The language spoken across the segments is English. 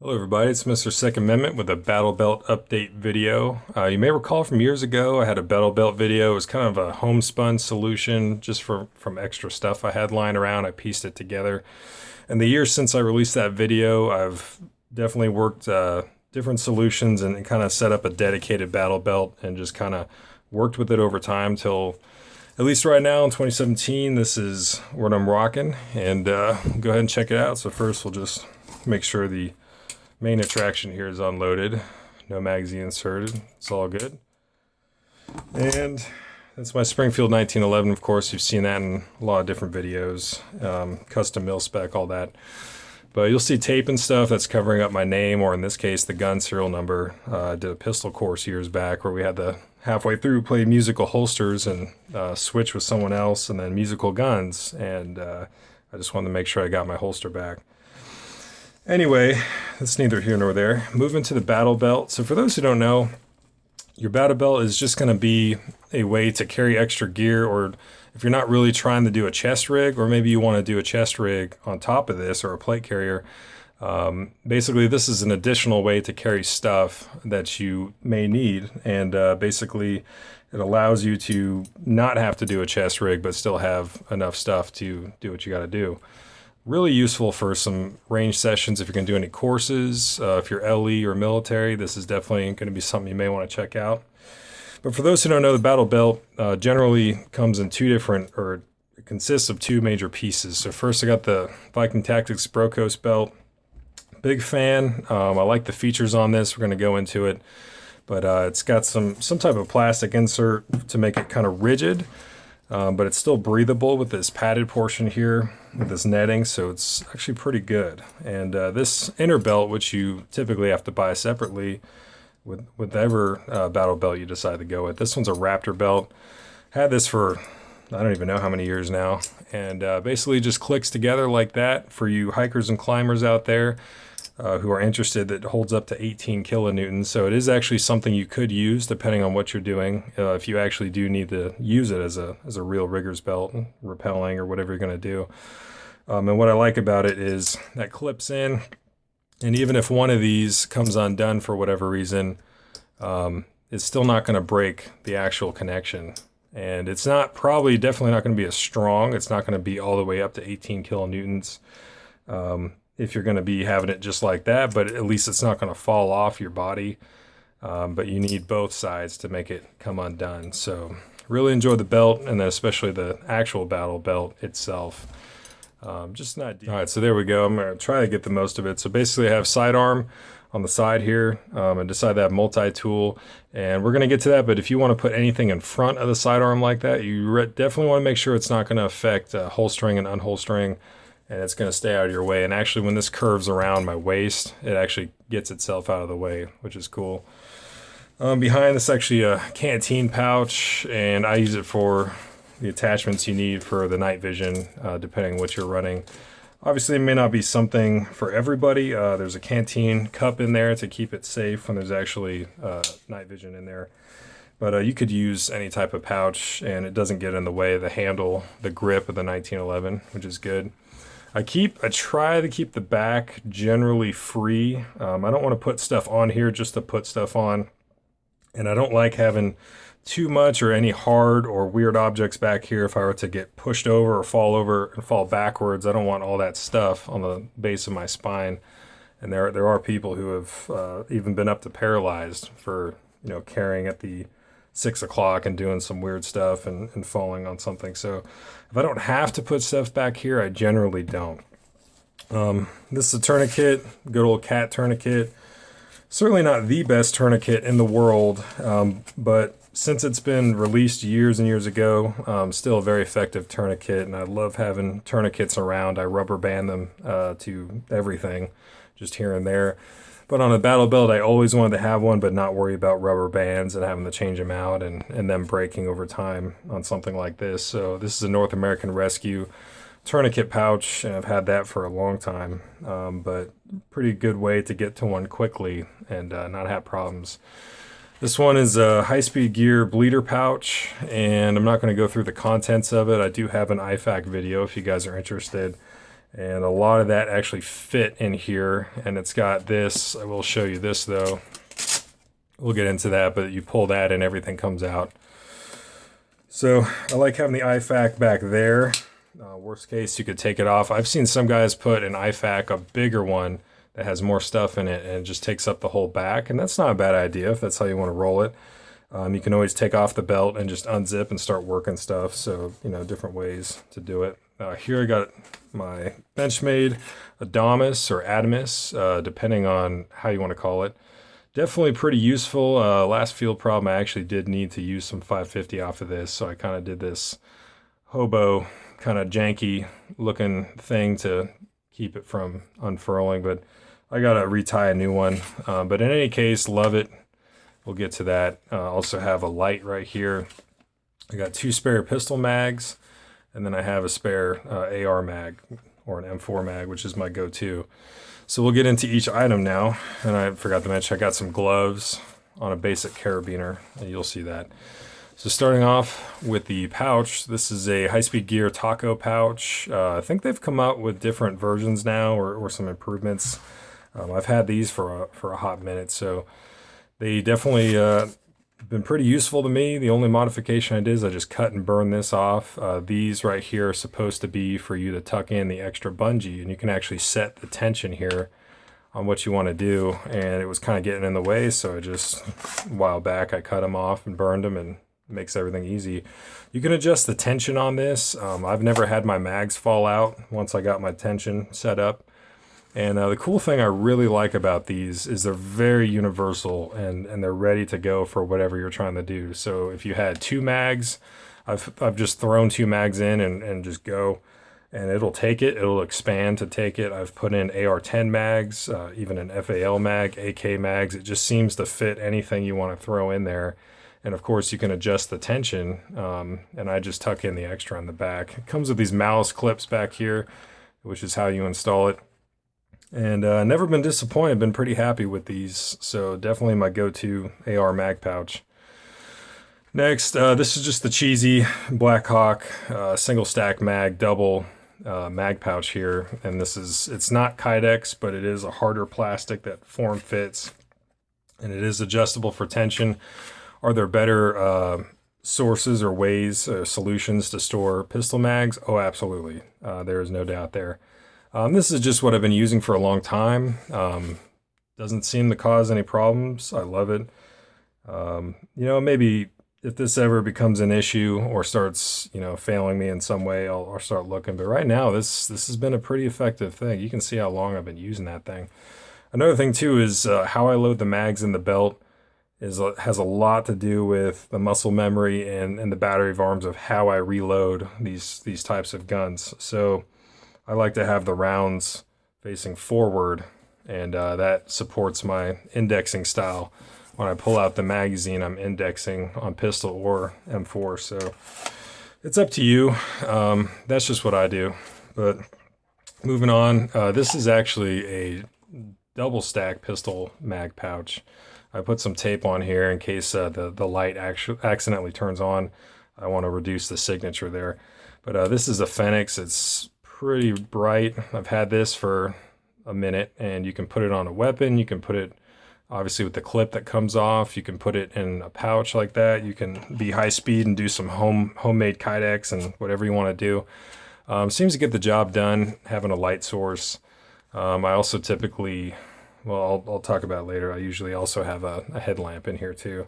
Hello everybody, it's Mr. Second Amendment with a Battle Belt update video. You may recall from years ago I had a Battle Belt video. It was kind of a homespun solution just from extra stuff I had lying around. I pieced it together. In the years since I released that video, I've definitely worked different solutions and kind of set up a dedicated Battle Belt and just kind of worked with it over time till at least right now in 2017, this is what I'm rocking. And go ahead and check it out. So first we'll just make sure the main attraction here is unloaded, no magazine inserted, it's all good. And that's my Springfield 1911, of course, you've seen that in a lot of different videos, custom mil spec, all that. But you'll see tape and stuff that's covering up my name, or in this case, the gun serial number. I did a pistol course years back where we had to halfway through play musical holsters and switch with someone else and then musical guns. And I just wanted to make sure I got my holster back. Anyway, that's neither here nor there. Moving to the Battle Belt. So for those who don't know, your Battle Belt is just going to be a way to carry extra gear, or if you're not really trying to do a chest rig, or maybe you want to do a chest rig on top of this or a plate carrier. Basically, this is an additional way to carry stuff that you may need, and basically it allows you to not have to do a chest rig but still have enough stuff to do what you got to do. Really useful for some range sessions if you're going to do any courses. If you're LE or military, this is definitely going to be something you may want to check out. But for those who don't know, the Battle Belt generally comes in it consists of two major pieces. So first I got the Viking Tactics Brokos belt. Big fan. I like the features on this. We're going to go into it. But it's got some type of plastic insert to make it kind of rigid. But it's still breathable with this padded portion here with this netting, so it's actually pretty good. And this inner belt, which you typically have to buy separately with whatever Battle Belt you decide to go with. This one's a Raptor Belt. Had this for I don't even know how many years now, and basically just clicks together like that for you hikers and climbers out there who are interested. That holds up to 18 kilonewtons, so it is actually something you could use depending on what you're doing. If you actually do need to use it as a real rigger's belt, rappelling or whatever you're going to do. And what I like about it is that clips in, and even if one of these comes undone for whatever reason, it's still not going to break the actual connection. And it's definitely not going to be as strong. It's not going to be all the way up to 18 kilonewtons. If you're going to be having it just like that, but at least it's not going to fall off your body. But you need both sides to make it come undone. So really enjoy the belt, and then especially the actual Battle Belt itself. Just not deep. All right, so there we go. I'm going to try to get the most of it. So basically I have sidearm on the side here, and decide that multi-tool, and we're going to get to that. But if you want to put anything in front of the sidearm like that, you definitely want to make sure it's not going to affect holstering and unholstering, and it's going to stay out of your way. And actually, when this curves around my waist, it actually gets itself out of the way, which is cool. Behind this, actually a canteen pouch, and I use it for the attachments you need for the night vision, depending on what you're running. Obviously, it may not be something for everybody. There's a canteen cup in there to keep it safe when there's actually night vision in there. But you could use any type of pouch, and it doesn't get in the way of the handle, the grip of the 1911, which is good. I try to keep the back generally free. I don't want to put stuff on here just to put stuff on. And I don't like having too much or any hard or weird objects back here. If I were to get pushed over or fall over and fall backwards, I don't want all that stuff on the base of my spine. And there are people who have even been up to paralyzed for carrying at the 6 o'clock and doing some weird stuff and falling on something. So if I don't have to put stuff back here, I generally don't. This is a tourniquet, good old cat tourniquet. Certainly not the best tourniquet in the world, but since it's been released years and years ago, still a very effective tourniquet, and I love having tourniquets around. I rubber band them to everything, just here and there. But on a Battle Belt, I always wanted to have one, but not worry about rubber bands and having to change them out and them breaking over time on something like this. So this is a North American Rescue tourniquet pouch, and I've had that for a long time, but pretty good way to get to one quickly and not have problems. This one is a high-speed gear bleeder pouch, and I'm not going to go through the contents of it. I do have an IFAK video if you guys are interested. And a lot of that actually fit in here, and it's got this. I will show you this though. We'll get into that, but you pull that and everything comes out. So I like having the IFAK back there. Worst case, you could take it off. I've seen some guys put an IFAK, a bigger one, that has more stuff in it, and it just takes up the whole back, and that's not a bad idea if that's how you want to roll it. You can always take off the belt and just unzip and start working stuff, so, you know, different ways to do it. Here I got my BenchMade Adamas or Adamas, depending on how you want to call it. Definitely pretty useful. Last field problem, I actually did need to use some 550 off of this, so I kind of did this hobo, kind of janky looking thing to keep it from unfurling, but I gotta retie a new one. But in any case, love it. We'll get to that. Also have a light right here. I got 2 spare pistol mags, and then I have a spare AR mag, or an M4 mag, which is my go-to. So we'll get into each item now. And I forgot to mention, I got some gloves on a basic carabiner, and you'll see that. So starting off with the pouch, this is a high-speed gear taco pouch. I think they've come out with different versions now, or some improvements. I've had these for a hot minute, so they definitely been pretty useful to me. The only modification I did is I just cut and burn this off. These right here are supposed to be for you to tuck in the extra bungee, and you can actually set the tension here on what you want to do, and it was kind of getting in the way, so I just, a while back, I cut them off and burned them, and makes everything easy. You can adjust the tension on this. I've never had my mags fall out once I got my tension set up. And the cool thing I really like about these is they're very universal, and they're ready to go for whatever you're trying to do. So if you had 2 mags, I've just thrown 2 mags in and just go, and it'll take it. It'll expand to take it. I've put in AR-10 mags, even an FAL mag, AK mags. It just seems to fit anything you want to throw in there. And of course you can adjust the tension, and I just tuck in the extra on the back. It comes with these malice clips back here, which is how you install it. And never been disappointed, been pretty happy with these. So definitely my go-to AR mag pouch. Next, this is just the cheesy Blackhawk single stack mag double mag pouch here. And it's not Kydex, but it is a harder plastic that form fits. And it is adjustable for tension. Are there better sources or ways, solutions to store pistol mags? Oh, absolutely. There is no doubt there. This is just what I've been using for a long time. Doesn't seem to cause any problems. I love it. You know, maybe if this ever becomes an issue or starts, you know, failing me in some way, I'll start looking. But right now, this has been a pretty effective thing. You can see how long I've been using that thing. Another thing too is how I load the mags in the belt. Has a lot to do with the muscle memory and the battery of arms of how I reload these types of guns. So I like to have the rounds facing forward, and that supports my indexing style. When I pull out the magazine, I'm indexing on pistol or M4, so it's up to you. That's just what I do. But moving on, this is actually a double stack pistol mag pouch. I put some tape on here in case the light accidentally turns on. I want to reduce the signature there. But this is a Fenix. It's pretty bright. I've had this for a minute, and you can put it on a weapon. You can put it, obviously, with the clip that comes off. You can put it in a pouch like that. You can be high speed and do some homemade Kydex and whatever you want to do. Seems to get the job done, having a light source. I also typically... Well, I'll talk about it later. I usually also have a headlamp in here too.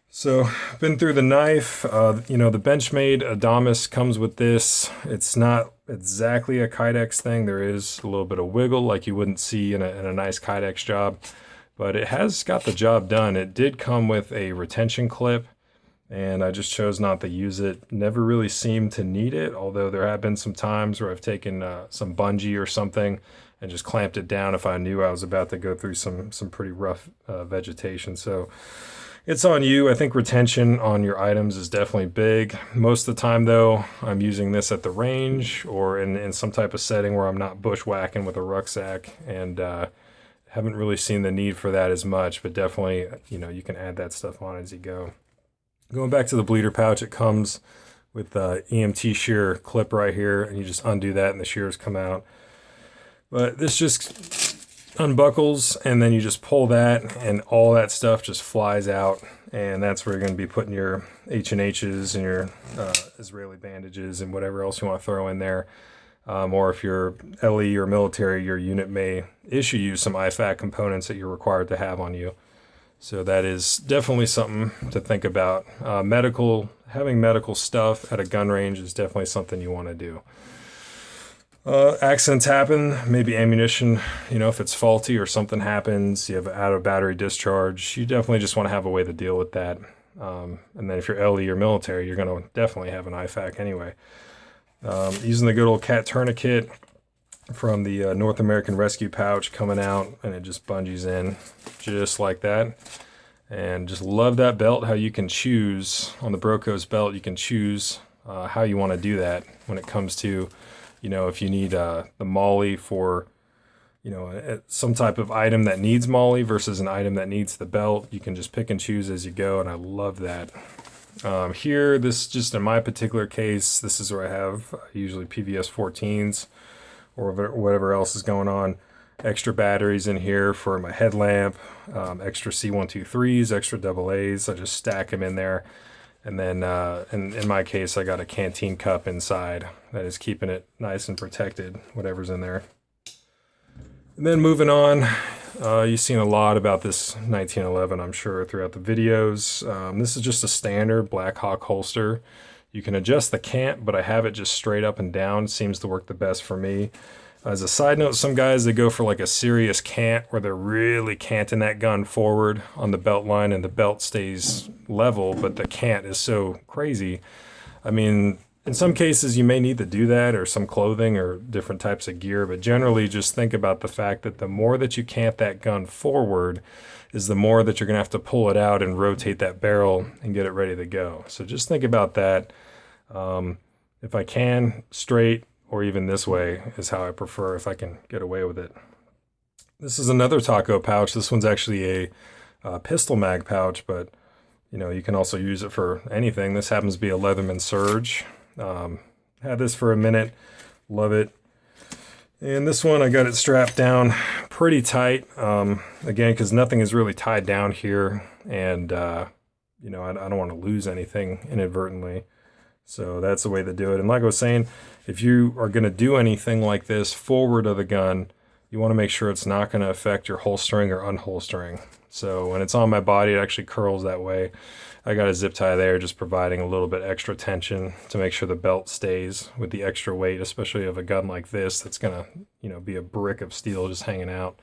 So, been through the knife. You know, the BenchMade Adamas comes with this. It's not exactly a Kydex thing. There is a little bit of wiggle like you wouldn't see in a nice Kydex job. But it has got the job done. It did come with a retention clip, and I just chose not to use it. Never really seemed to need it, although there have been some times where I've taken some bungee or something and just clamped it down if I knew I was about to go through some pretty rough vegetation. So it's on you. I think retention on your items is definitely big. Most of the time though, I'm using this at the range or in some type of setting where I'm not bushwhacking with a rucksack, and haven't really seen the need for that as much, but definitely, you know, you can add that stuff on as you go. Going back to the bleeder pouch, it comes with the EMT shear clip right here, and you just undo that and the shears come out. But this just unbuckles, and then you just pull that and all that stuff just flies out, and that's where you're going to be putting your H&H's and your Israeli bandages and whatever else you want to throw in there. Or if you're LE or military, your unit may issue you some IFAK components that you're required to have on you. So that is definitely something to think about. Having medical stuff at a gun range is definitely something you want to do. Accidents happen, maybe ammunition, if it's faulty or something happens, you have out of battery discharge, you definitely just want to have a way to deal with that. And then if you're LE or military, you're going to definitely have an IFAK anyway. Using the good old cat tourniquet from the North American Rescue pouch coming out, and it just bungees in just like that. And just love that belt, how you can choose on the Brokos belt, you can choose how you want to do that when it comes to, if you need the molly for, some type of item that needs molly versus an item that needs the belt. You can just pick and choose as you go, and I love that. Here, this just in my particular case, this is where I have usually PVS 14s or whatever else is going on. Extra batteries in here for my headlamp, extra C123s, extra AA's. I just stack them in there. And then in my case, I got a canteen cup inside that is keeping it nice and protected, whatever's in there. And then moving on, you've seen a lot about this 1911, I'm sure, throughout the videos. This is just a standard Blackhawk holster. You can adjust the cant, but I have it just straight up and down. Seems to work the best for me. As a side note, some guys, they go for like a serious cant where they're really canting that gun forward on the belt line and the belt stays level, but the cant is so crazy. I mean, in some cases you may need to do that, or some clothing or different types of gear, but generally just think about the fact that the more that you cant that gun forward is the more that you're going to have to pull it out and rotate that barrel and get it ready to go. So just think about that. If I can, straight, or even this way is how I prefer if I can get away with it. This is another Taco pouch. This one's actually a pistol mag pouch, but you can also use it for anything. This happens to be a Leatherman Surge. Had this for a minute, love it. And this one, I got it strapped down pretty tight, again, because nothing is really tied down here, and I don't want to lose anything inadvertently. So that's the way to do it. And like I was saying, if you are going to do anything like this forward of the gun, you want to make sure it's not going to affect your holstering or unholstering. So when it's on my body, it actually curls that way. I got a zip tie there, just providing a little bit extra tension to make sure the belt stays with the extra weight, especially of a gun like this that's going to, be a brick of steel just hanging out.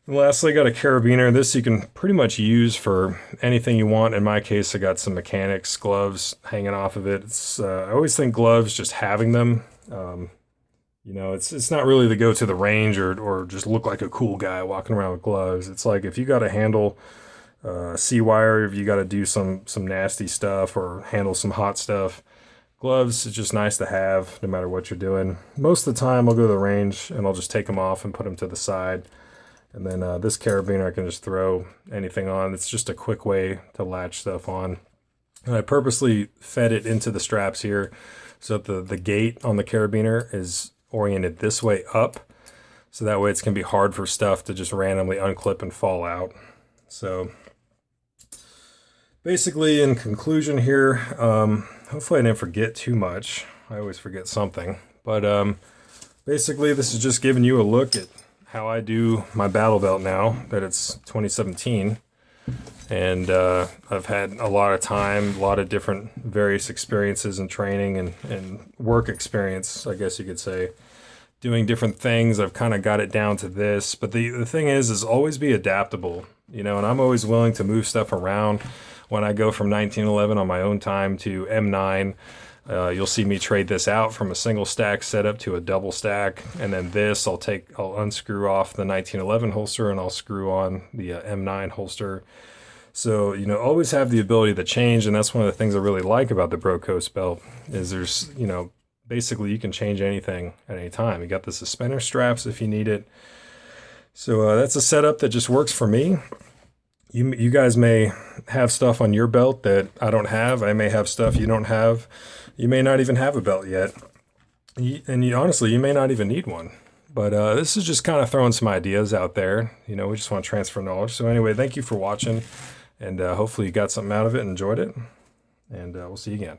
And lastly, I got a carabiner. This you can pretty much use for anything you want. In my case, I got some Mechanix gloves hanging off of it. I always think gloves, just having them, it's not really to go to the range or just look like a cool guy walking around with gloves. It's like if you got to handle C-wire, if you got to do some nasty stuff or handle some hot stuff, gloves is just nice to have no matter what you're doing. Most of the time, I'll go to the range and I'll just take them off and put them to the side. And then this carabiner, I can just throw anything on. It's just a quick way to latch stuff on. And I purposely fed it into the straps here so that the gate on the carabiner is oriented this way up. So that way it's going to be hard for stuff to just randomly unclip and fall out. So basically, in conclusion here, hopefully I didn't forget too much. I always forget something. But basically, this is just giving you a look at how I do my battle belt now that it's 2017. And I've had a lot of time, a lot of different various experiences and training and work experience, I guess you could say, doing different things. I've kind of got it down to this. But the thing is always be adaptable, and I'm always willing to move stuff around. When I go from 1911 on my own time to M9, you'll see me trade this out from a single stack setup to a double stack, and then this I'll unscrew off the 1911 holster and I'll screw on the M9 holster. So always have the ability to change, and that's one of the things I really like about the Brokos belt is there's basically you can change anything at any time. You got the suspender straps if you need it. So that's a setup that just works for me. You guys may have stuff on your belt that I don't have. I may have stuff you don't have. You may not even have a belt yet. Honestly, you may not even need one. But this is just kind of throwing some ideas out there. You know, we just want to transfer knowledge. So anyway, thank you for watching. And hopefully you got something out of it and enjoyed it. And we'll see you again.